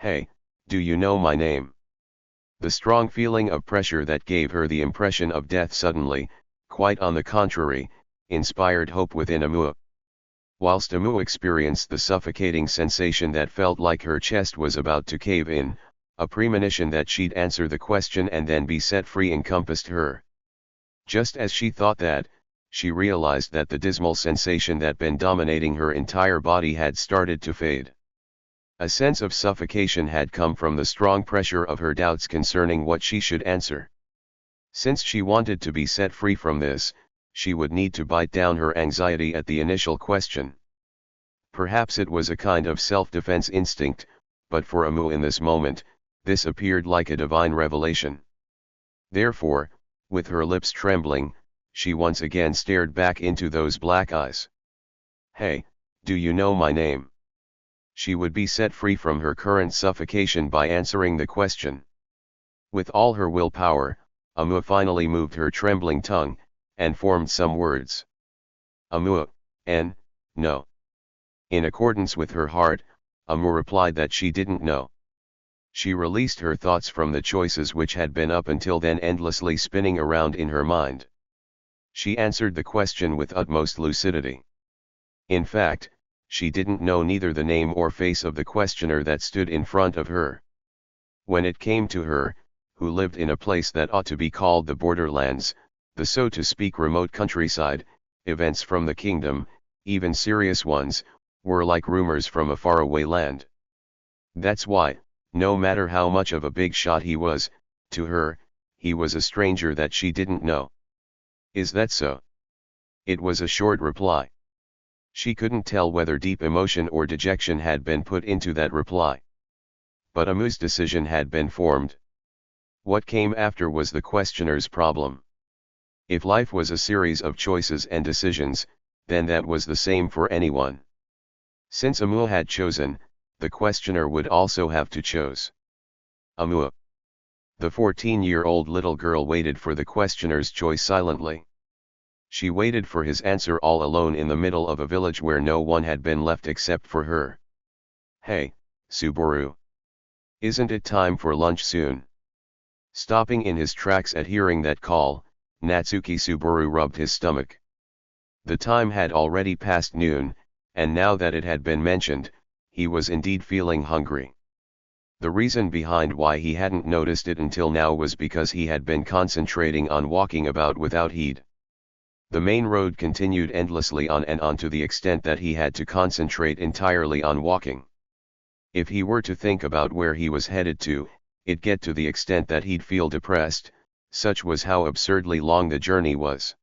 Hey, do you know my name? The strong feeling of pressure that gave her the impression of death suddenly, quite on the contrary, inspired hope within Amu. Whilst Amu experienced the suffocating sensation that felt like her chest was about to cave in, a premonition that she'd answer the question and then be set free encompassed her. Just as she thought that, she realized that the dismal sensation that been dominating her entire body had started to fade. A sense of suffocation had come from the strong pressure of her doubts concerning what she should answer. Since she wanted to be set free from this, she would need to bite down her anxiety at the initial question. Perhaps it was a kind of self-defense instinct, but for Amu in this moment, this appeared like a divine revelation. Therefore, with her lips trembling, she once again stared back into those black eyes. Hey, do you know my name? She would be set free from her current suffocation by answering the question. With all her willpower, Amu finally moved her trembling tongue, and formed some words. Amu, no. In accordance with her heart, Amu replied that she didn't know. She released her thoughts from the choices which had been up until then endlessly spinning around in her mind. She answered the question with utmost lucidity. In fact, she didn't know neither the name or face of the questioner that stood in front of her. When it came to her, who lived in a place that ought to be called the borderlands, the so to speak remote countryside, events from the kingdom, even serious ones, were like rumors from a faraway land. That's why, no matter how much of a big shot he was, to her, he was a stranger that she didn't know. Is that so? It was a short reply. She couldn't tell whether deep emotion or dejection had been put into that reply. But Amu's decision had been formed. What came after was the questioner's problem. If life was a series of choices and decisions, then that was the same for anyone. Since Amu had chosen, the questioner would also have to choose. Amu. The 14-year-old little girl waited for the questioner's choice silently. She waited for his answer all alone in the middle of a village where no one had been left except for her. Hey, Subaru. Isn't it time for lunch soon? Stopping in his tracks at hearing that call, Natsuki Subaru rubbed his stomach. The time had already passed noon, and now that it had been mentioned, he was indeed feeling hungry. The reason behind why he hadn't noticed it until now was because he had been concentrating on walking about without heed. The main road continued endlessly on and on to the extent that he had to concentrate entirely on walking. If he were to think about where he was headed to, it'd get to the extent that he'd feel depressed, such was how absurdly long the journey was.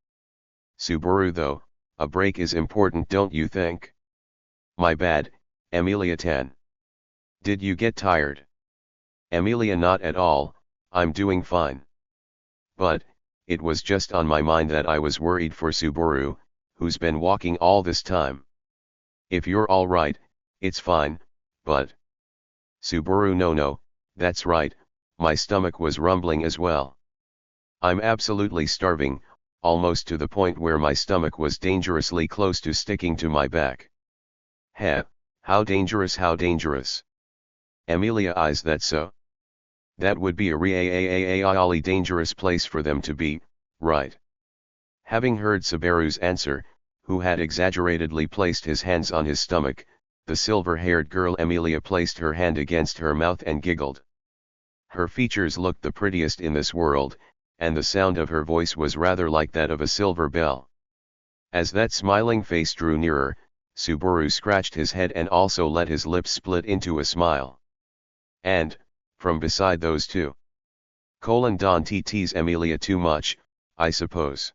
Subaru though, a break is important, don't you think? My bad, Emilia-tan. Did you get tired? Emilia, not at all, I'm doing fine. But, it was just on my mind that I was worried for Subaru, who's been walking all this time. If you're all right, it's fine, but... Subaru, no, that's right, my stomach was rumbling as well. I'm absolutely starving, almost to the point where my stomach was dangerously close to sticking to my back. Heh, how dangerous, how dangerous. Emilia, is that so? That would be a really dangerous place for them to be, right? Having heard Subaru's answer, who had exaggeratedly placed his hands on his stomach, the silver-haired girl Emilia placed her hand against her mouth and giggled. Her features looked the prettiest in this world, and the sound of her voice was rather like that of a silver bell. As that smiling face drew nearer, Subaru scratched his head and also let his lips split into a smile. And, from beside those two. Don't tease Emilia too much, I suppose.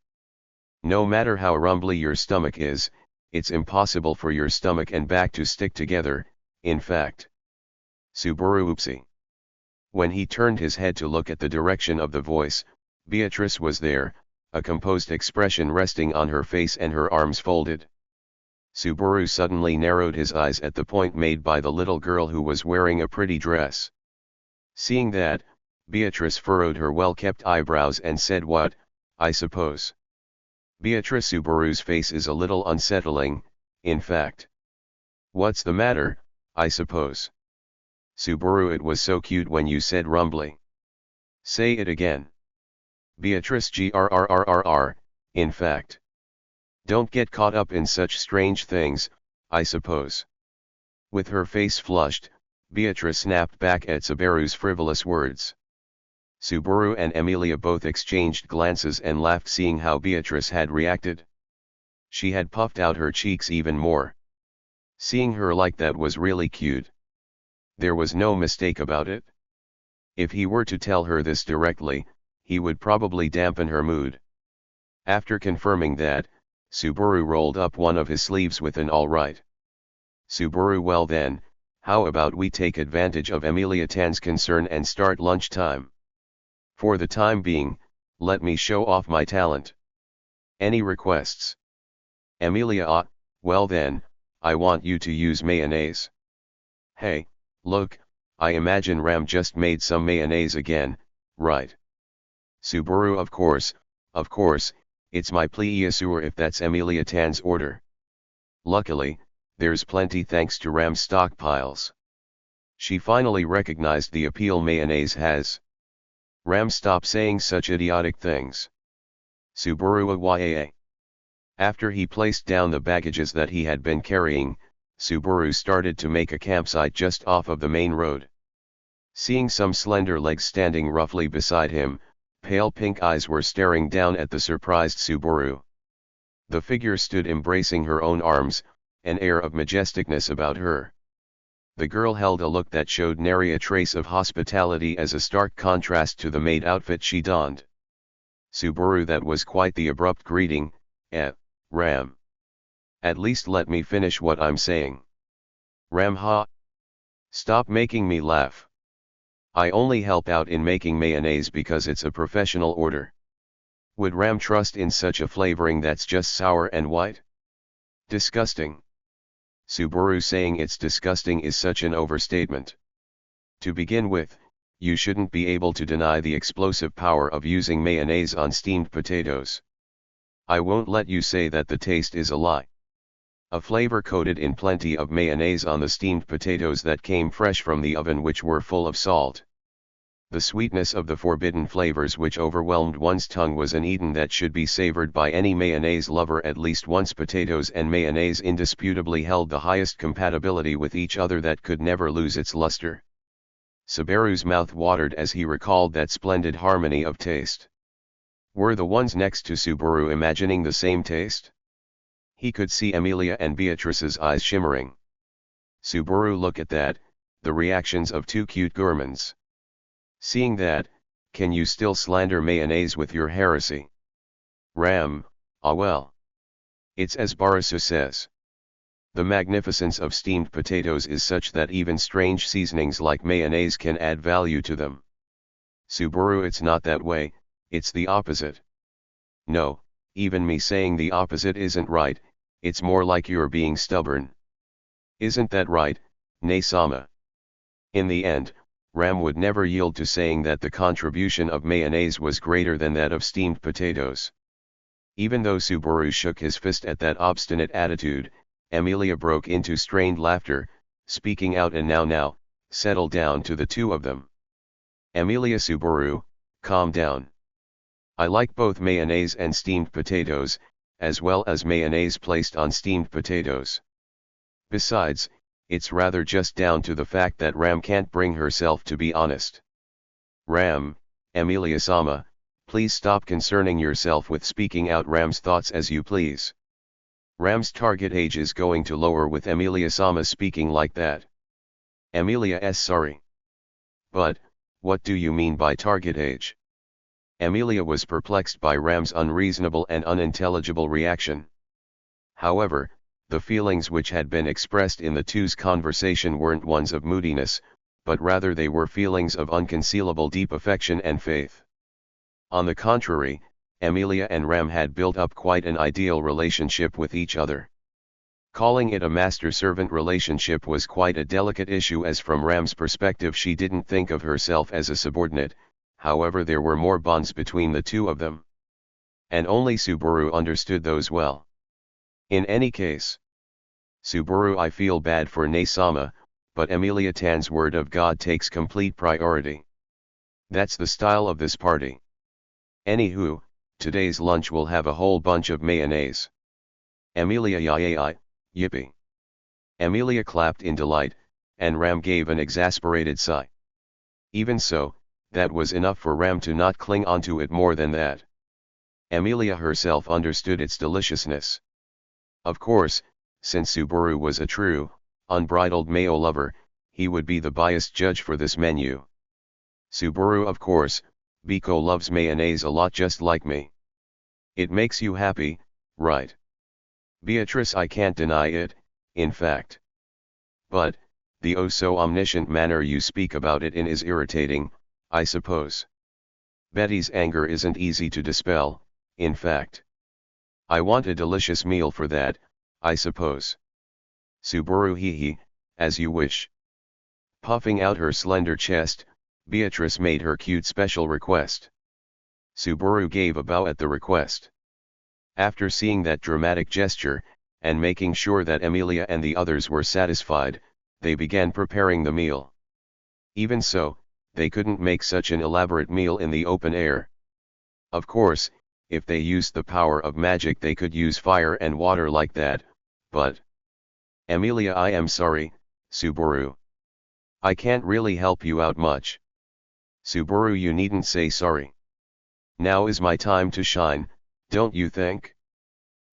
No matter how rumbly your stomach is, it's impossible for your stomach and back to stick together, in fact. Subaru, oopsie. When he turned his head to look at the direction of the voice, Beatrice was there, a composed expression resting on her face and her arms folded. Subaru suddenly narrowed his eyes at the point made by the little girl who was wearing a pretty dress. Seeing that, Beatrice furrowed her well-kept eyebrows and said, what, I suppose. Beatrice Subaru's face is a little unsettling, in fact. What's the matter, I suppose? Subaru, it was so cute when you said rumbly. Say it again. Beatrice grrrrr, in fact. Don't get caught up in such strange things, I suppose. With her face flushed, Beatrice snapped back at Subaru's frivolous words. Subaru and Emilia both exchanged glances and laughed, seeing how Beatrice had reacted. She had puffed out her cheeks even more. Seeing her like that was really cute. There was no mistake about it. If he were to tell her this directly, he would probably dampen her mood. After confirming that, Subaru rolled up one of his sleeves with an "all right, Subaru, well then, how about we take advantage of Emilia Tan's concern and start lunchtime? For the time being, let me show off my talent. Any requests?" "Emilia, well then, I want you to use mayonnaise." "Hey, look, I imagine Ram just made some mayonnaise again, right?" "Subaru, of course, it's my pleasure if that's Emilia Tan's order. Luckily, there's plenty thanks to Ram's stockpiles." She finally recognized the appeal mayonnaise has. "Ram, stop saying such idiotic things." "Subaru yaa." After he placed down the baggages that he had been carrying, Subaru started to make a campsite just off of the main road. Seeing some slender legs standing roughly beside him, pale pink eyes were staring down at the surprised Subaru. The figure stood embracing her own arms, an air of majesticness about her. The girl held a look that showed nary a trace of hospitality, as a stark contrast to the maid outfit she donned. "Subaru, that was quite the abrupt greeting, Ram. At least let me finish what I'm saying." "Ram, ha! Stop making me laugh. I only help out in making mayonnaise because it's a professional order. Would Ram trust in such a flavoring that's just sour and white? Disgusting." Subaru, saying it's disgusting is such an overstatement. To begin with, you shouldn't be able to deny the explosive power of using mayonnaise on steamed potatoes. I won't let you say that the taste is a lie. A flavor coated in plenty of mayonnaise on the steamed potatoes that came fresh from the oven, which were full of salt. The sweetness of the forbidden flavors which overwhelmed one's tongue was an Eden that should be savored by any mayonnaise lover at least once. Potatoes and mayonnaise indisputably held the highest compatibility with each other that could never lose its luster. Subaru's mouth watered as he recalled that splendid harmony of taste. Were the ones next to Subaru imagining the same taste? He could see Emilia and Beatrice's eyes shimmering. "Subaru, look at that, the reactions of two cute gourmands. Seeing that, can you still slander mayonnaise with your heresy?" "Ram, well. It's as Barasu says. The magnificence of steamed potatoes is such that even strange seasonings like mayonnaise can add value to them." "Subaru, it's not that way, it's the opposite." "No, even me saying the opposite isn't right, it's more like you're being stubborn." "Isn't that right, Ne-sama?" In the end, Ram would never yield to saying that the contribution of mayonnaise was greater than that of steamed potatoes. Even though Subaru shook his fist at that obstinate attitude, Emilia broke into strained laughter, speaking out, "And now, settle down," to the two of them. "Emilia, Subaru, calm down. I like both mayonnaise and steamed potatoes, as well as mayonnaise placed on steamed potatoes. Besides, it's rather just down to the fact that Ram can't bring herself to be honest." "Ram, Emilia-sama, please stop concerning yourself with speaking out Ram's thoughts as you please. Ram's target age is going to lower with Emilia-sama speaking like that." "Emilia sorry. But, what do you mean by target age?" Emilia was perplexed by Ram's unreasonable and unintelligible reaction. However, the feelings which had been expressed in the two's conversation weren't ones of moodiness, but rather they were feelings of unconcealable deep affection and faith. On the contrary, Emilia and Ram had built up quite an ideal relationship with each other. Calling it a master-servant relationship was quite a delicate issue, as from Ram's perspective she didn't think of herself as a subordinate. However, there were more bonds between the two of them. And only Subaru understood those well. In any case, "Subaru, I feel bad for Ne-sama, but Emilia Tan's word of God takes complete priority. That's the style of this party. Anywho, today's lunch will have a whole bunch of mayonnaise. Emilia yay, yippee. Emilia clapped in delight, and Ram gave an exasperated sigh. Even so, that was enough for Ram to not cling onto it more than that. Emilia herself understood its deliciousness. Of course, since Subaru was a true, unbridled mayo lover, he would be the biased judge for this menu. Subaru, of course, Biko loves mayonnaise a lot just like me. It makes you happy, right? Beatrice, I can't deny it, in fact. But, the oh so omniscient manner you speak about it in is irritating, I suppose. Betty's anger isn't easy to dispel, in fact. I want a delicious meal for that, I suppose. Subaru hee, as you wish. Puffing out her slender chest, Beatrice made her cute special request. Subaru gave a bow at the request. After seeing that dramatic gesture, and making sure that Emilia and the others were satisfied, they began preparing the meal. Even so, they couldn't make such an elaborate meal in the open air. Of course, if they used the power of magic they could use fire and water like that, but... Emilia, I am sorry, Subaru. I can't really help you out much. Subaru, you needn't say sorry. Now is my time to shine, don't you think?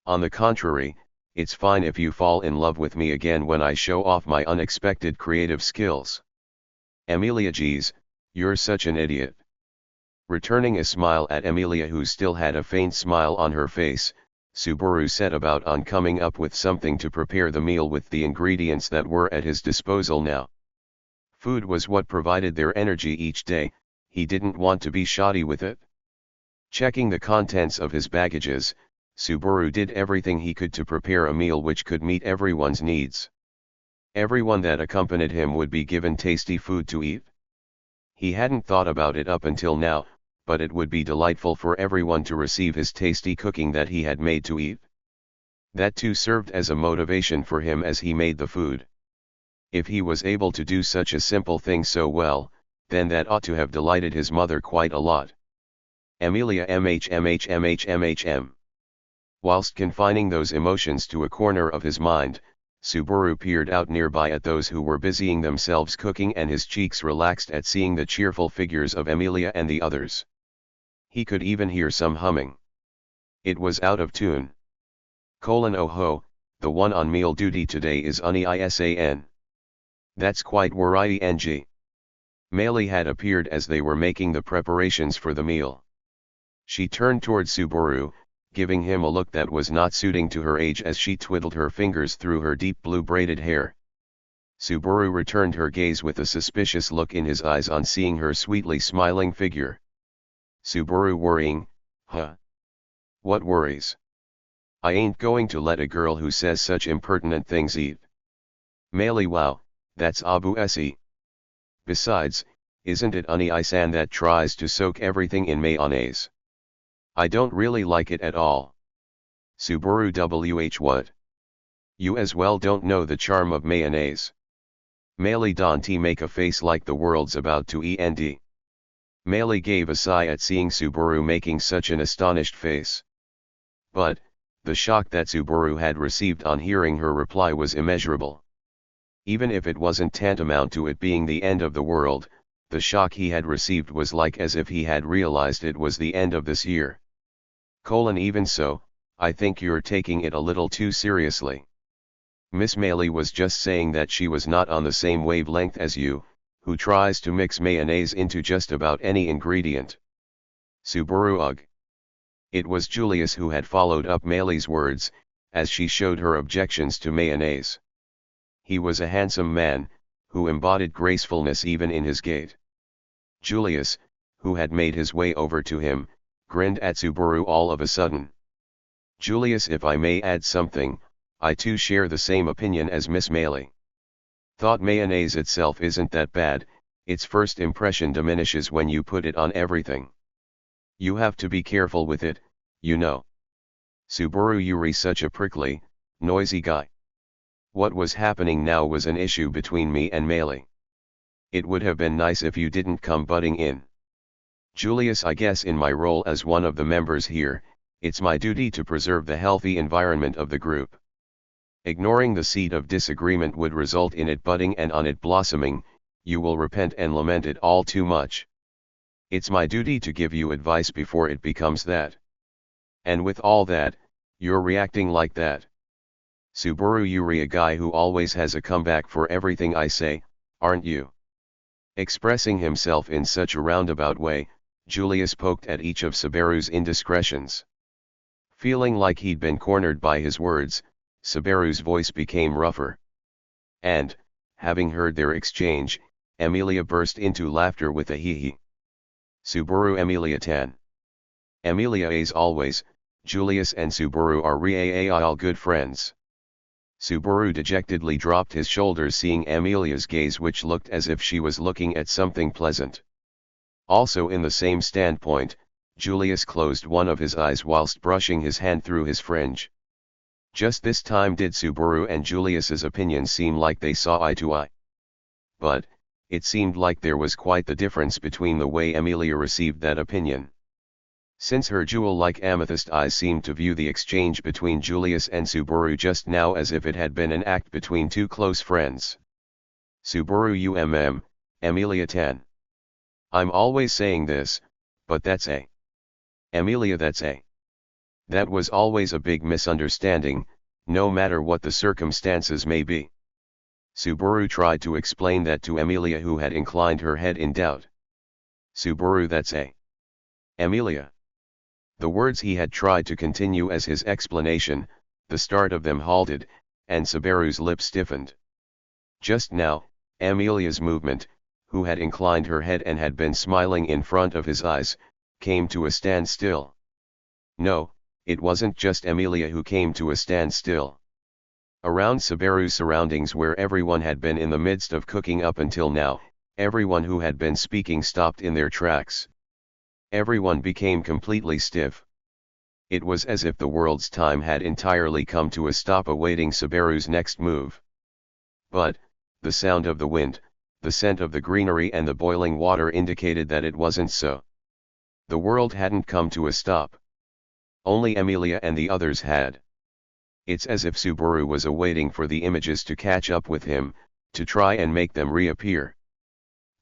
On the contrary, it's fine if you fall in love with me again when I show off my unexpected creative skills. Emilia, geez, you're such an idiot. Returning a smile at Emilia, who still had a faint smile on her face, Subaru set about on coming up with something to prepare the meal with the ingredients that were at his disposal now. Food was what provided their energy each day, he didn't want to be shoddy with it. Checking the contents of his baggages, Subaru did everything he could to prepare a meal which could meet everyone's needs. Everyone that accompanied him would be given tasty food to eat. He hadn't thought about it up until now, but it would be delightful for everyone to receive his tasty cooking that he had made to eat. That too served as a motivation for him as he made the food. If he was able to do such a simple thing so well, then that ought to have delighted his mother quite a lot. Emilia mhmhmhm. Whilst confining those emotions to a corner of his mind, Subaru peered out nearby at those who were busying themselves cooking, and his cheeks relaxed at seeing the cheerful figures of Emilia and the others. He could even hear some humming. It was out of tune. Oh ho, the one on meal duty today is Unisan. That's quite worrying. Meili had appeared as they were making the preparations for the meal. She turned towards Subaru, giving him a look that was not suiting to her age as she twiddled her fingers through her deep blue braided hair. Subaru returned her gaze with a suspicious look in his eyes on seeing her sweetly smiling figure. Subaru, worrying, huh? What worries? I ain't going to let a girl who says such impertinent things eat. Meili, wow, that's Abu Esi. Besides, isn't it Uni-san that tries to soak everything in mayonnaise? I don't really like it at all. Subaru, what? You as well don't know the charm of mayonnaise. Meili, don't make a face like the world's about to end. Meili gave a sigh at seeing Subaru making such an astonished face. But, the shock that Subaru had received on hearing her reply was immeasurable. Even if it wasn't tantamount to it being the end of the world, the shock he had received was like as if he had realized it was the end of this year. Even so, I think you're taking it a little too seriously. Miss Meili was just saying that she was not on the same wavelength as you, who tries to mix mayonnaise into just about any ingredient. Subaru, ugh. It was Julius who had followed up Meili's words, as she showed her objections to mayonnaise. He was a handsome man, who embodied gracefulness even in his gait. Julius, who had made his way over to him, grinned at Subaru all of a sudden. Julius, if I may add something, I too share the same opinion as Miss Meili. Thought mayonnaise itself isn't that bad, its first impression diminishes when you put it on everything. You have to be careful with it, you know. Subaru, you're such a prickly, noisy guy. What was happening now was an issue between me and Meili. It would have been nice if you didn't come butting in. Julius, I guess in my role as one of the members here, it's my duty to preserve the healthy environment of the group. Ignoring the seed of disagreement would result in it budding and on it blossoming. You will repent and lament it all too much. It's my duty to give you advice before it becomes that. And with all that, you're reacting like that. Subaru, you're a guy who always has a comeback for everything I say, aren't you? Expressing himself in such a roundabout way, Julius poked at each of Subaru's indiscretions. Feeling like he'd been cornered by his words, Subaru's voice became rougher. And, having heard their exchange, Emilia burst into laughter with a hee-hee. Subaru, Emilia-tan. Emilia, as always, Julius and Subaru are real good friends. Subaru dejectedly dropped his shoulders, seeing Emilia's gaze, which looked as if she was looking at something pleasant. Also in the same standpoint, Julius closed one of his eyes whilst brushing his hand through his fringe. Just this time did Subaru and Julius's opinions seem like they saw eye to eye. But, it seemed like there was quite the difference between the way Emilia received that opinion. Since her jewel-like amethyst eyes seemed to view the exchange between Julius and Subaru just now as if it had been an act between two close friends. Subaru, Emilia-tan. I'm always saying this, but that's a. Emilia, that's a. That was always a big misunderstanding, no matter what the circumstances may be. Subaru tried to explain that to Emilia, who had inclined her head in doubt. Subaru, that's a. Emilia. The words he had tried to continue as his explanation, the start of them halted, and Subaru's lips stiffened. Just now, Emilia's movement, who had inclined her head and had been smiling in front of his eyes, came to a standstill. No, it wasn't just Emilia who came to a standstill. Around Subaru's surroundings, where everyone had been in the midst of cooking up until now, everyone who had been speaking stopped in their tracks. Everyone became completely stiff. It was as if the world's time had entirely come to a stop, awaiting Subaru's next move. But, the sound of the wind, the scent of the greenery and the boiling water indicated that it wasn't so. The world hadn't come to a stop. Only Emilia and the others had. It's as if Subaru was awaiting for the images to catch up with him, to try and make them reappear.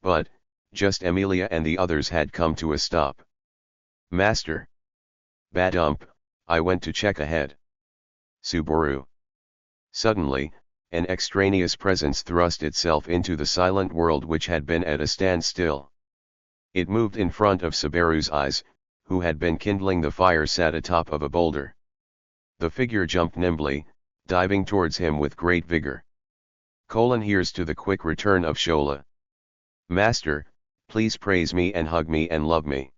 But, just Emilia and the others had come to a stop. Master. Badump, I went to check ahead. Subaru. Suddenly, an extraneous presence thrust itself into the silent world, which had been at a standstill. It moved in front of Subaru's eyes, who had been kindling the fire, sat atop of a boulder. The figure jumped nimbly, diving towards him with great vigor. Here's to the quick return of Shola. Master, please praise me and hug me and love me.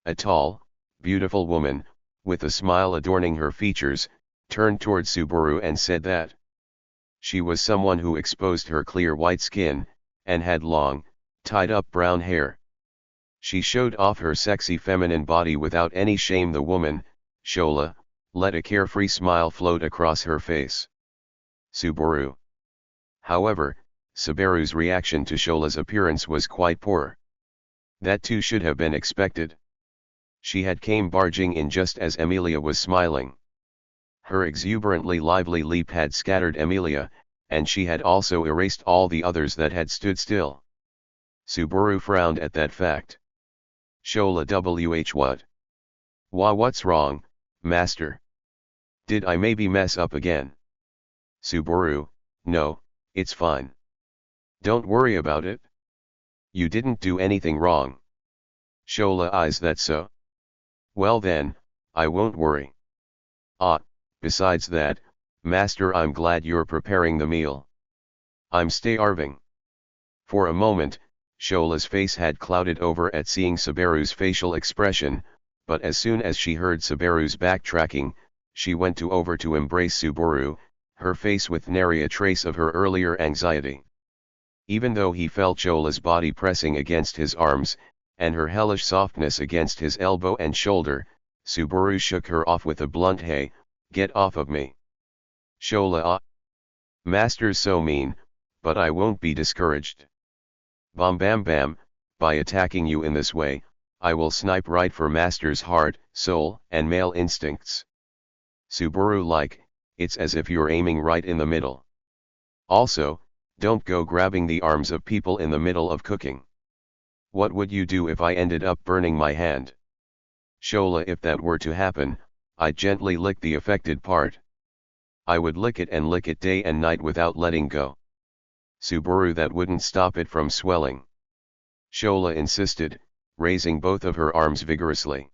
A tall, beautiful woman, with a smile adorning her features, turned towards Subaru and said that. She was someone who exposed her clear white skin, and had long, tied-up brown hair. She showed off her sexy feminine body without any shame. The woman, Shola, let a carefree smile float across her face. Subaru. However, Subaru's reaction to Shola's appearance was quite poor. That too should have been expected. She had came barging in just as Emilia was smiling. Her exuberantly lively leap had scattered Emilia, and she had also erased all the others that had stood still. Subaru frowned at that fact. Shola, what? What's wrong, master? Did I maybe mess up again? Subaru, no, it's fine. Don't worry about it. You didn't do anything wrong. Shola, is that so? Well then, I won't worry. Besides that, master, I'm glad you're preparing the meal. I'm starving. For a moment, Shola's face had clouded over at seeing Subaru's facial expression, but as soon as she heard Subaru's backtracking, she went over to embrace Subaru, her face with nary a trace of her earlier anxiety. Even though he felt Shola's body pressing against his arms, and her hellish softness against his elbow and shoulder, Subaru shook her off with a blunt "Hey, get off of me. Shola, Master's so mean, but I won't be discouraged. Bam bam bam, by attacking you in this way, I will snipe right for Master's heart, soul, and male instincts. Subaru like, it's as if you're aiming right in the middle. Also, don't go grabbing the arms of people in the middle of cooking. What would you do if I ended up burning my hand? Shola, if that were to happen, I'd gently lick the affected part. I would lick it day and night without letting go. Subaru, that wouldn't stop it from swelling. Shola insisted, raising both of her arms vigorously.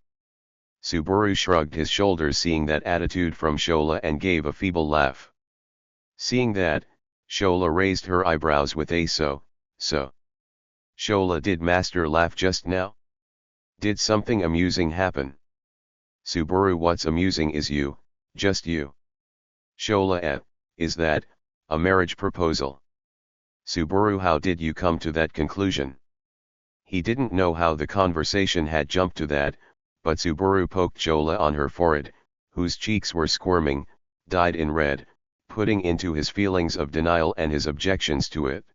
Subaru shrugged his shoulders seeing that attitude from Shola and gave a feeble laugh. Seeing that, Shola raised her eyebrows with a so. Shola, did Master laugh just now? Did something amusing happen? Subaru, what's amusing is you, just you. Shola, is that a marriage proposal? Subaru, how did you come to that conclusion? He didn't know how the conversation had jumped to that, but Subaru poked Shola on her forehead, whose cheeks were squirming, dyed in red, putting into his feelings of denial and his objections to it.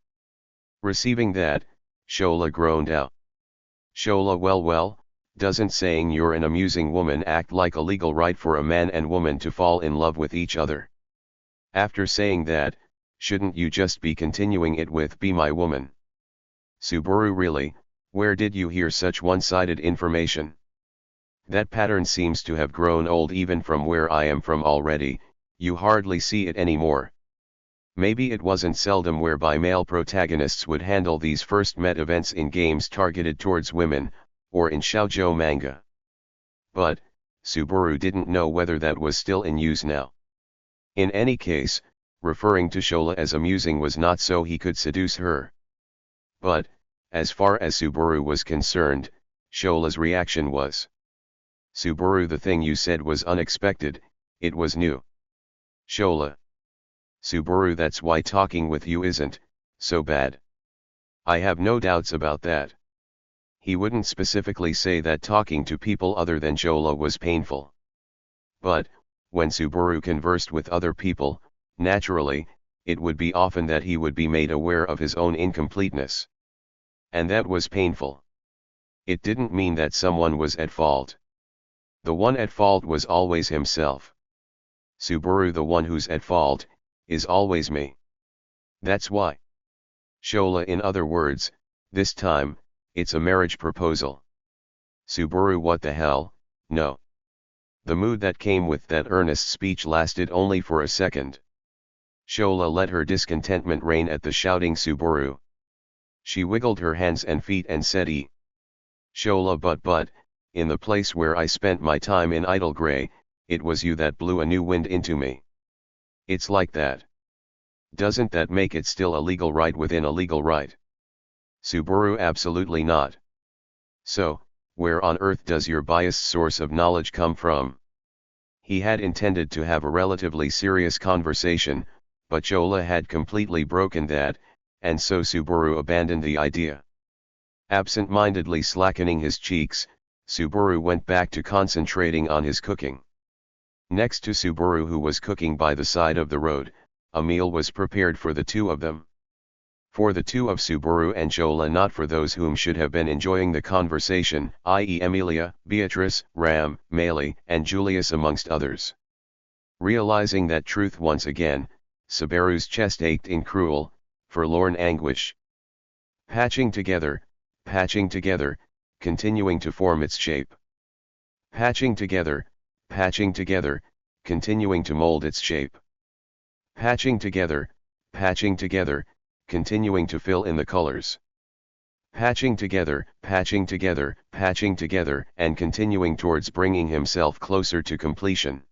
Receiving that, Shola groaned out. Shola, well, doesn't saying you're an amusing woman act like a legal right for a man and woman to fall in love with each other? After saying that, shouldn't you just be continuing it with be my woman? Subaru, really, where did you hear such one-sided information? That pattern seems to have grown old even from where I am from already, you hardly see it anymore. Maybe it wasn't seldom whereby male protagonists would handle these first met events in games targeted towards women, or in shoujo manga. But, Subaru didn't know whether that was still in use now. In any case, referring to Shola as amusing was not so he could seduce her. But, as far as Subaru was concerned, Shola's reaction was. Subaru, the thing you said was unexpected, it was new. Shola. Subaru, that's why talking with you isn't so bad. I have no doubts about that. He wouldn't specifically say that talking to people other than Shola was painful. But, when Subaru conversed with other people, naturally, it would be often that he would be made aware of his own incompleteness. And that was painful. It didn't mean that someone was at fault. The one at fault was always himself. Subaru, the one who's at fault, is always me. That's why. Shola, in other words, this time, it's a marriage proposal. Subaru, what the hell, no. The mood that came with that earnest speech lasted only for a second. Shola let her discontentment reign at the shouting Subaru. She wiggled her hands and feet and said, Shola, but, in the place where I spent my time in idle gray, it was you that blew a new wind into me. It's like that. Doesn't that make it still a legal right within a legal right? Subaru, absolutely not. So, where on earth does your biased source of knowledge come from? He had intended to have a relatively serious conversation, but Shola had completely broken that, and so Subaru abandoned the idea. Absent-mindedly slackening his cheeks, Subaru went back to concentrating on his cooking. Next to Subaru, who was cooking by the side of the road, a meal was prepared for the two of them. For the two of Subaru and Shola, not for those whom should have been enjoying the conversation, i.e. Emilia, Beatrice, Ram, Meili, and Julius amongst others. Realizing that truth once again, Subaru's chest ached in cruel, forlorn anguish. Patching together, continuing to form its shape. Patching together, continuing to mold its shape. Patching together, continuing to fill in the colors. Patching together, and continuing towards bringing himself closer to completion.